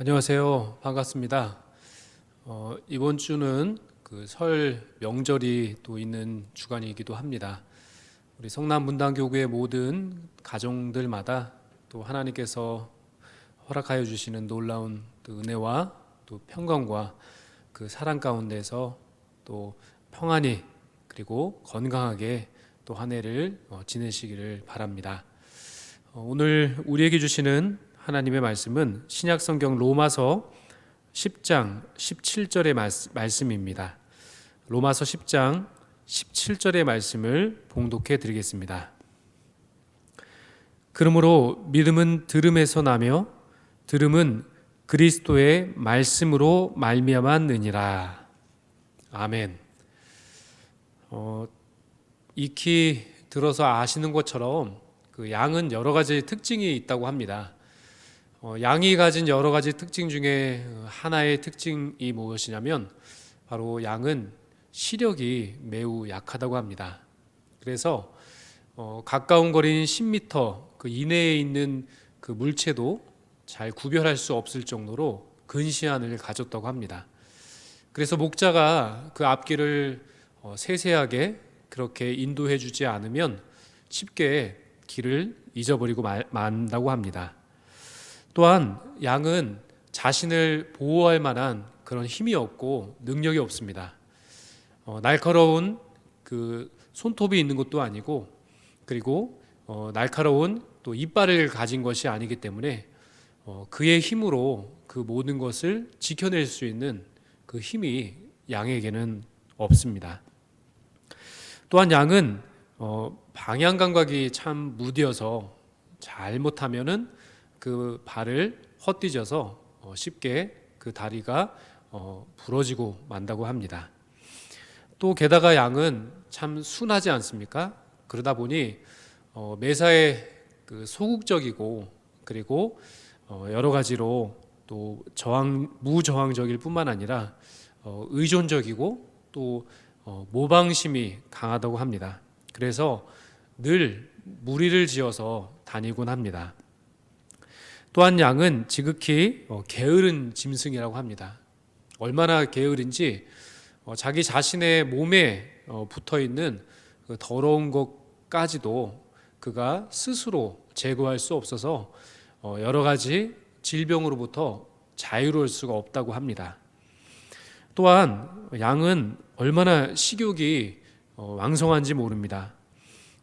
안녕하세요. 반갑습니다. 이번 주는 그 설 명절이 또 있는 주간이기도 합니다. 우리 성남문단교구의 모든 가정들마다 또 하나님께서 허락하여 주시는 놀라운 또 은혜와 또 평강과 그 사랑 가운데서 또 평안히 그리고 건강하게 또 한 해를 지내시기를 바랍니다. 오늘 우리에게 주시는 하나님의 말씀은 신약성경 로마서 10장 17절의 말씀입니다. 로마서 10장 17절의 말씀을 봉독해 드리겠습니다. 그러므로 믿음은 들음에서 나며 들음은 그리스도의 말씀으로 말미암았느니라. 아멘. 익히 들어서 아시는 것처럼 그 양은 여러 가지 특징이 있다고 합니다. 양이 가진 여러 가지 특징 중에 하나의 특징이 무엇이냐면 바로 양은 시력이 매우 약하다고 합니다. 그래서 가까운 거리인 10m 그 이내에 있는 그 물체도 잘 구별할 수 없을 정도로 근시안을 가졌다고 합니다. 그래서 목자가 그 앞길을 세세하게 그렇게 인도해 주지 않으면 쉽게 길을 잊어버리고 만다고 합니다. 또한 양은 자신을 보호할 만한 그런 힘이 없고 능력이 없습니다. 날카로운 그 손톱이 있는 것도 아니고 그리고 날카로운 또 이빨을 가진 것이 아니기 때문에 그의 힘으로 그 모든 것을 지켜낼 수 있는 그 힘이 양에게는 없습니다. 또한 양은 방향 감각이 참 무디어서 잘못하면은 그 발을 헛디뎌서 쉽게 그 다리가 부러지고 만다고 합니다. 또 게다가 양은 참 순하지 않습니까? 그러다 보니 매사에 그 소극적이고 그리고 여러 가지로 또 무저항적일 뿐만 아니라 의존적이고 또 모방심이 강하다고 합니다. 그래서 늘 무리를 지어서 다니곤 합니다. 또한 양은 지극히 게으른 짐승이라고 합니다. 얼마나 게으른지 자기 자신의 몸에 붙어있는 그 더러운 것까지도 그가 스스로 제거할 수 없어서 여러 가지 질병으로부터 자유로울 수가 없다고 합니다. 또한 양은 얼마나 식욕이 왕성한지 모릅니다.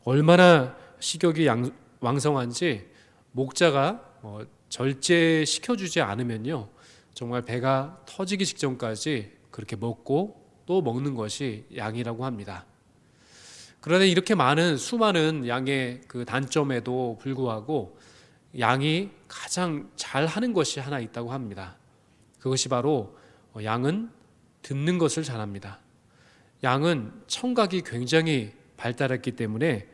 얼마나 식욕이 왕성한지 목자가 절제시켜주지 않으면요 정말 배가 터지기 직전까지 그렇게 먹고 또 먹는 것이 양이라고 합니다. 그런데 이렇게 수많은 양의 그 단점에도 불구하고 양이 가장 잘하는 것이 하나 있다고 합니다. 그것이 바로 양은 듣는 것을 잘합니다. 양은 청각이 굉장히 발달했기 때문에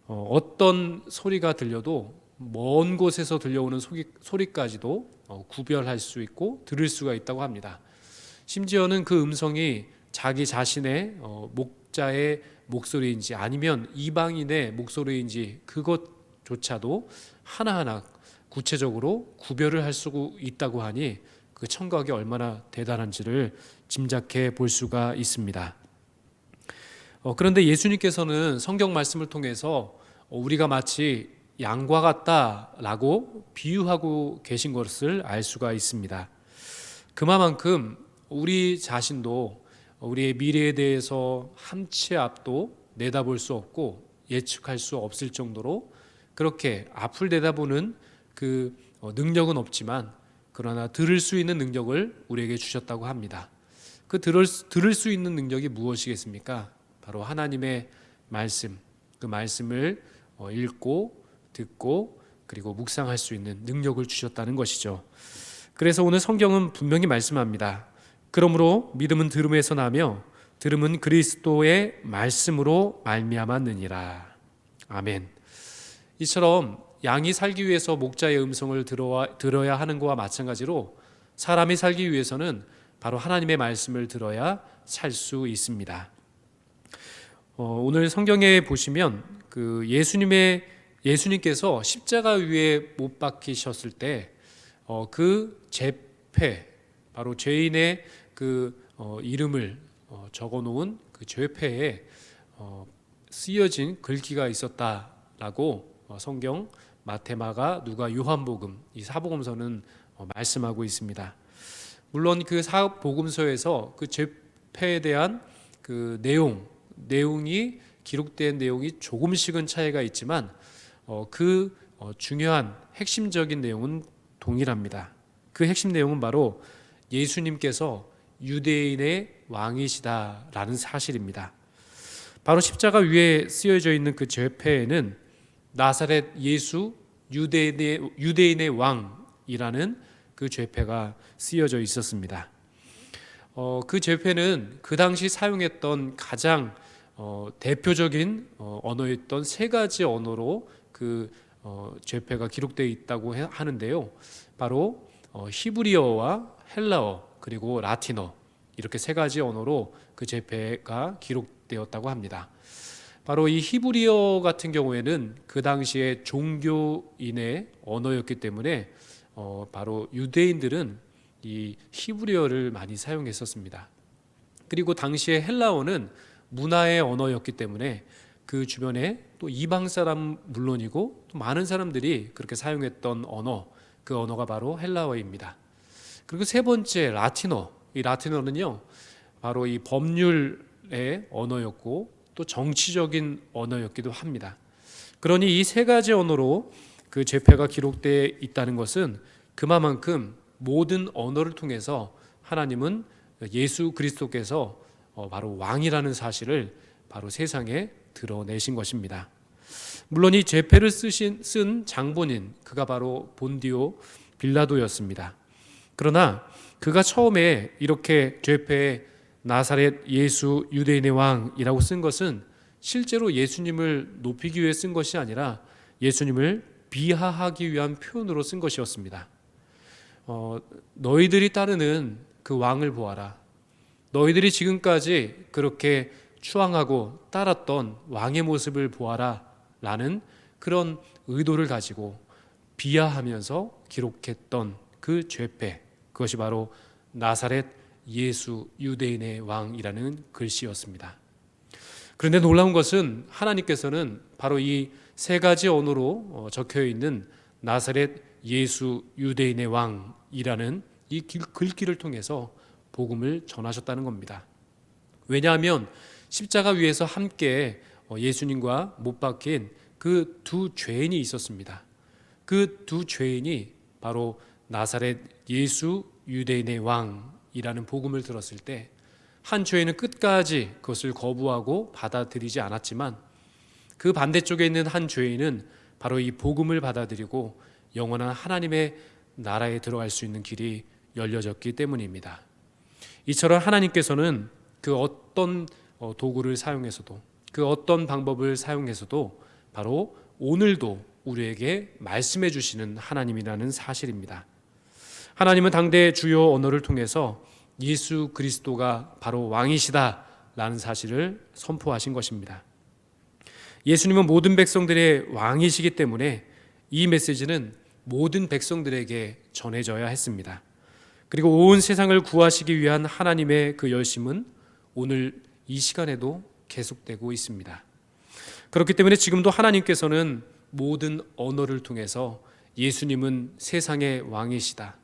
어떤 소리가 들려도 먼 곳에서 들려오는 소리까지도 구별할 수 있고 들을 수가 있다고 합니다. 심지어는 그 음성이 자기 자신의 목자의 목소리인지 아니면 이방인의 목소리인지 그것조차도 하나하나 구체적으로 구별을 할 수 있다고 하니 그 청각이 얼마나 대단한지를 짐작해 볼 수가 있습니다. 그런데 예수님께서는 성경 말씀을 통해서 우리가 마치 양과 같다라고 비유하고 계신 것을 알 수가 있습니다. 그만큼 우리 자신도 우리의 미래에 대해서 한 치 앞도 내다볼 수 없고 예측할 수 없을 정도로 그렇게 앞을 내다보는 그 능력은 없지만 그러나 들을 수 있는 능력을 우리에게 주셨다고 합니다. 그 들을 수 있는 능력이 무엇이겠습니까? 바로 하나님의 말씀, 그 말씀을 읽고 듣고 그리고 묵상할 수 있는 능력을 주셨다는 것이죠. 그래서 오늘 성경은 분명히 말씀합니다. 그러므로 믿음은 들음에서 나며 들음은 그리스도의 말씀으로 말미암았느니라. 아멘. 이처럼 양이 살기 위해서 목자의 음성을 들어야 하는 것과 마찬가지로 사람이 살기 위해서는 바로 하나님의 말씀을 들어야 살 수 있습니다. 오늘 성경에 보시면 그 예수님께서 십자가 위에 못 박히셨을 때 그 죄패, 바로 죄인의 그 이름을 적어놓은 그 죄패에 쓰여진 글귀가 있었다라고 성경 마태, 마가, 누가, 요한복음 이 사복음서는 말씀하고 있습니다. 물론 그 사복음서에서 그 죄패에 대한 그 내용이 기록된 내용이 조금씩은 차이가 있지만 중요한 핵심적인 내용은 동일합니다. 그 핵심 내용은 바로 예수님께서 유대인의 왕이시다라는 사실입니다. 바로 십자가 위에 쓰여져 있는 그 죄패에는 나사렛 예수 유대인의 왕이라는 그 죄패가 쓰여져 있었습니다. 그 죄패는 그 당시 사용했던 가장 대표적인 언어였던 세 가지 언어로 그 죄패가 기록되어 있다고 하는데요. 바로 히브리어와 헬라어 그리고 라틴어 이렇게 세 가지 언어로 그 죄패가 기록되었다고 합니다. 바로 이 히브리어 같은 경우에는 그 당시에 종교인의 언어였기 때문에 바로 유대인들은 이 히브리어를 많이 사용했었습니다. 그리고 당시에 헬라어는 문화의 언어였기 때문에 그 주변에 또 이방 사람 물론이고 또 많은 사람들이 그렇게 사용했던 언어, 그 언어가 바로 헬라어입니다. 그리고 세 번째 라틴어, 이 라틴어는요 바로 이 법률의 언어였고 또 정치적인 언어였기도 합니다. 그러니 이 세 가지 언어로 그 죄패가 기록되어 있다는 것은 그만큼 모든 언어를 통해서 하나님은 예수 그리스도께서 바로 왕이라는 사실을 바로 세상에 드러내신 것입니다. 물론 이 죄패를 쓴 장본인 그가 바로 본디오 빌라도였습니다. 그러나 그가 처음에 이렇게 죄패에 나사렛 예수 유대인의 왕이라고 쓴 것은 실제로 예수님을 높이기 위해 쓴 것이 아니라 예수님을 비하하기 위한 표현으로 쓴 것이었습니다. 너희들이 따르는 그 왕을 보아라. 너희들이 지금까지 그렇게 추앙하고 따랐던 왕의 모습을 보아라 라는 그런 의도를 가지고 비하하면서 기록했던 그 죄패, 그것이 바로 나사렛 예수 유대인의 왕이라는 글씨였습니다. 그런데 놀라운 것은 하나님께서는 바로 이 세 가지 언어로 적혀 있는 나사렛 예수 유대인의 왕이라는 이 글귀를 통해서 복음을 전하셨다는 겁니다. 왜냐하면 십자가 위에서 함께 예수님과 못 박힌 그 두 죄인이 있었습니다. 그 두 죄인이 바로 나사렛 예수 유대인의 왕이라는 복음을 들었을 때 한 죄인은 끝까지 그것을 거부하고 받아들이지 않았지만 그 반대쪽에 있는 한 죄인은 바로 이 복음을 받아들이고 영원한 하나님의 나라에 들어갈 수 있는 길이 열려졌기 때문입니다. 이처럼 하나님께서는 그 어떤 도구를 사용해서도 그 어떤 방법을 사용해서도 바로 오늘도 우리에게 말씀해 주시는 하나님이라는 사실입니다. 하나님은 당대 주요 언어를 통해서 예수 그리스도가 바로 왕이시다라는 사실을 선포하신 것입니다. 예수님은 모든 백성들의 왕이시기 때문에 이 메시지는 모든 백성들에게 전해져야 했습니다. 그리고 온 세상을 구하시기 위한 하나님의 그 열심은 오늘 이 시간에도 계속되고 있습니다. 그렇기 때문에 지금도 하나님께서는 모든 언어를 통해서 예수님은 세상의 왕이시다,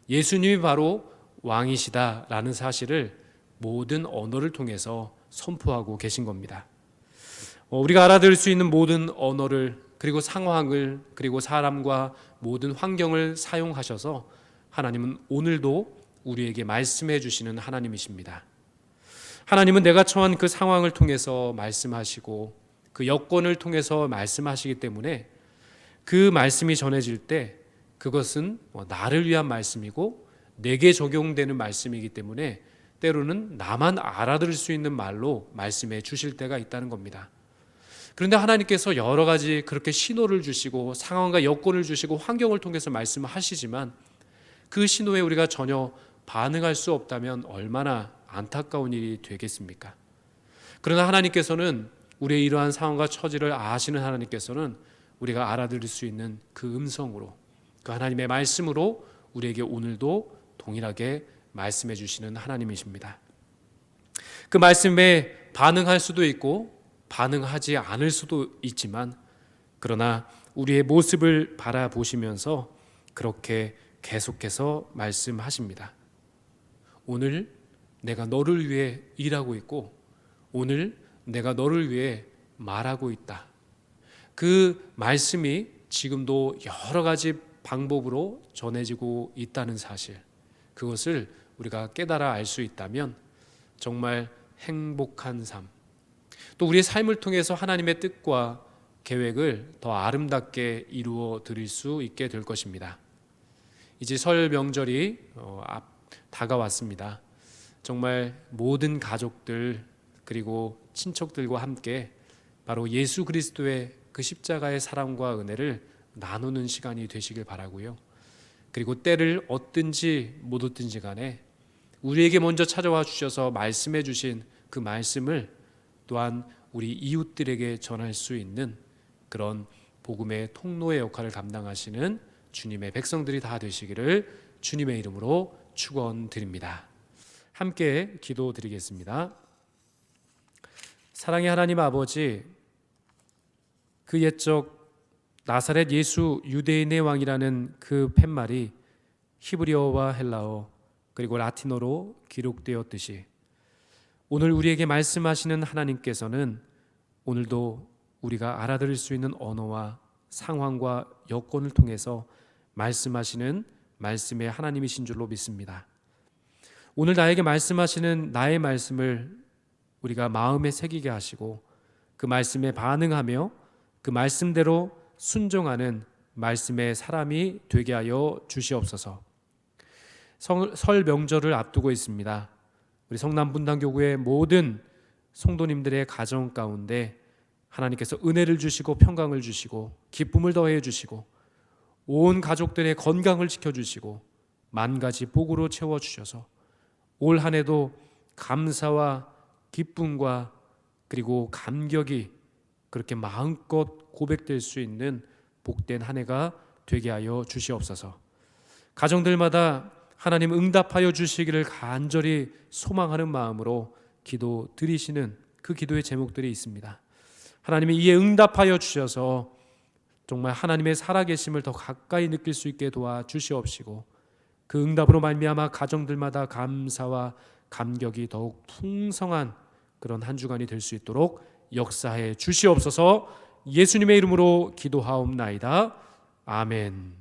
예수님이 바로 왕이시다라는 사실을 모든 언어를 통해서 선포하고 계신 겁니다. 우리가 알아들을 수 있는 모든 언어를 그리고 상황을 그리고 사람과 모든 환경을 사용하셔서 하나님은 오늘도 우리에게 말씀해 주시는 하나님이십니다. 하나님은 내가 처한 그 상황을 통해서 말씀하시고 그 여건을 통해서 말씀하시기 때문에 그 말씀이 전해질 때 그것은 나를 위한 말씀이고 내게 적용되는 말씀이기 때문에 때로는 나만 알아들을 수 있는 말로 말씀해 주실 때가 있다는 겁니다. 그런데 하나님께서 여러 가지 그렇게 신호를 주시고 상황과 여건을 주시고 환경을 통해서 말씀하시지만 그 신호에 우리가 전혀 반응할 수 없다면 얼마나 안타까운 일이 되겠습니까? 그러나 하나님께서는 우리의 이러한 상황과 처지를 아시는 하나님께서는 우리가 알아들을 수 있는 그 음성으로 그 하나님의 말씀으로 우리에게 오늘도 동일하게 말씀해 주시는 하나님이십니다. 그 말씀에 반응할 수도 있고 반응하지 않을 수도 있지만, 그러나 우리의 모습을 바라보시면서 그렇게 계속해서 말씀하십니다. 오늘 내가 너를 위해 일하고 있고, 오늘 내가 너를 위해 말하고 있다. 그 말씀이 지금도 여러 가지 방법으로 전해지고 있다는 사실, 그것을 우리가 깨달아 알 수 있다면 정말 행복한 삶, 또 우리의 삶을 통해서 하나님의 뜻과 계획을 더 아름답게 이루어 드릴 수 있게 될 것입니다. 이제 설 명절이 다가왔습니다. 정말 모든 가족들 그리고 친척들과 함께 바로 예수 그리스도의 그 십자가의 사랑과 은혜를 나누는 시간이 되시길 바라고요. 그리고 때를 얻든지 못 얻든지 간에 우리에게 먼저 찾아와 주셔서 말씀해 주신 그 말씀을 또한 우리 이웃들에게 전할 수 있는 그런 복음의 통로의 역할을 감당하시는 주님의 백성들이 다 되시기를 주님의 이름으로 축원드립니다. 함께 기도드리겠습니다. 사랑의 하나님 아버지, 그 옛적 나사렛 예수 유대인의 왕이라는 그 팻말이 히브리어와 헬라어 그리고 라틴어로 기록되었듯이 오늘 우리에게 말씀하시는 하나님께서는 오늘도 우리가 알아들을 수 있는 언어와 상황과 여건을 통해서 말씀하시는 말씀의 하나님이신 줄로 믿습니다. 오늘 나에게 말씀하시는 나의 말씀을 우리가 마음에 새기게 하시고 그 말씀에 반응하며 그 말씀대로 순종하는 말씀의 사람이 되게 하여 주시옵소서. 설 명절을 앞두고 있습니다. 우리 성남분당교구의 모든 성도님들의 가정 가운데 하나님께서 은혜를 주시고 평강을 주시고 기쁨을 더해 주시고 온 가족들의 건강을 지켜주시고 만가지 복으로 채워주셔서 올 한 해도 감사와 기쁨과 그리고 감격이 그렇게 마음껏 고백될 수 있는 복된 한 해가 되게 하여 주시옵소서. 가정들마다 하나님 응답하여 주시기를 간절히 소망하는 마음으로 기도 드리시는 그 기도의 제목들이 있습니다. 하나님이 이에 응답하여 주셔서 정말 하나님의 살아계심을 더 가까이 느낄 수 있게 도와주시옵시고 그 응답으로 말미암아 가정들마다 감사와 감격이 더욱 풍성한 그런 한 주간이 될 수 있도록 역사해 주시옵소서. 예수님의 이름으로 기도하옵나이다. 아멘.